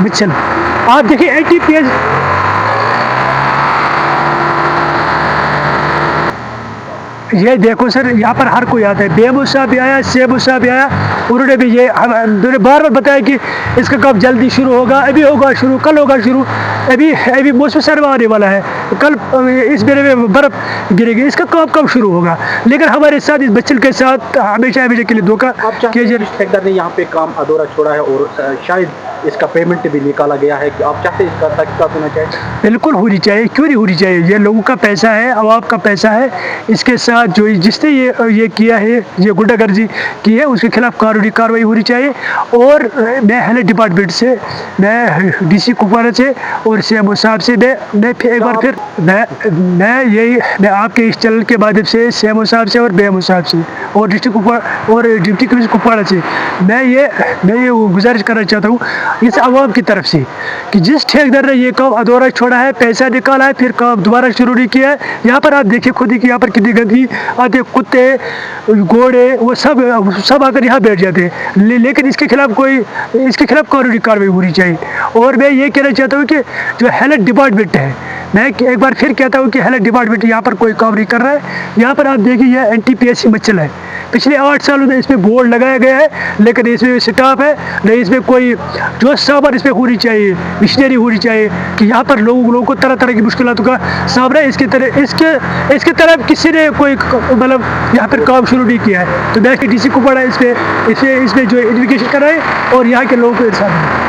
مچھل، آپ دیکھیں NTPSC یہ دیکھو سر، یہاں پر ہر کوئی آتا ہے، BMO صاحب بھی آیا، CMO صاحب بھی آیا، انہوں نے بھی یہ انہوں نے بار بار بتایا کہ اس کا کام جلدی شروع ہوگا، ابھی ہوگا شروع، کل ہوگا شروع، ابھی موسم سرما آنے والا ہے، کل اس میلے میں برف گرے گی، اس کا کام کب شروع ہوگا؟ لیکن ہمارے ساتھ اس بچل کے ساتھ ہمیشہ کے لیے دھوکہ آپ چاہتے ہیں جس ٹھیکیدار نے یہاں پہ کام ادھورا چھوڑا ہے اور شاید اس کا پیمنٹ بھی نکالا گیا ہے، کہ آپ چاہتے ہیں اس کا تحقیقات ہونا چاہیے؟ بالکل ہونی چاہیے، کیوں نہیں ہونی چاہیے؟ یہ لوگوں کا پیسہ ہے، عوام کا پیسہ ہے، اس کے ساتھ جو جس نے یہ کیا ہے، یہ غنڈہ گردی کی ہے، اس کے خلاف کارروائی ہونی چاہیے۔ اور میں ہیلتھ ڈپارٹمنٹ سے، میں DC کپواڑہ سے اور CMO صاحب سے میں پھر ایک بار پھر میں آپ کے اس چینل کے مادھیم سے CMO صاحب سے اور BMO صاحب سے اور ڈپٹی کمشنر کپواڑہ سے میں یہ گزارش کرنا چاہتا ہوں اس عوام کی طرف سے کہ جس ٹھیکیدار نے یہ کام ادھورا چھوڑا ہے، پیسہ نکالا ہے، پھر کام دوبارہ شروع نہیں کیا ہے، یہاں پر آپ دیکھیں خود ہی کہ یہاں پر کتنی گندگی آتے، کتے، گھوڑے، وہ سب آ کر یہاں بیٹھ جاتے ہیں، لیکن اس کے خلاف قانونی کارروائی ہونی چاہیے۔ اور میں یہ کہنا چاہتا ہوں کہ جو ہیلتھ ڈپارٹمنٹ ہے، میں ایک بار پھر کہتا ہوں کہ ہیلتھ ڈپارٹمنٹ یہاں پر کوئی کام نہیں کر رہا ہے۔ یہاں پر آپ دیکھیں یہ NTPSC مچھل ہے، پچھلے 8 سالوں میں اس میں بورڈ لگایا گیا ہے، لیکن اس میں سٹاف ہے نہیں، اس میں کوئی جو سامان اس میں ہونی چاہیے، مشینری ہونی چاہیے کہ یہاں پر لوگوں کو طرح طرح کی مشکلاتوں کا سامنا ہے۔ اس کے طرف کسی نے کوئی مطلب یہاں پر کام شروع نہیں کیا ہے، تو میں DC کپواڑہ اس پہ جو انویسٹیگیشن کر رہے ہیں اور یہاں کے لوگوں کو انصاف دیں۔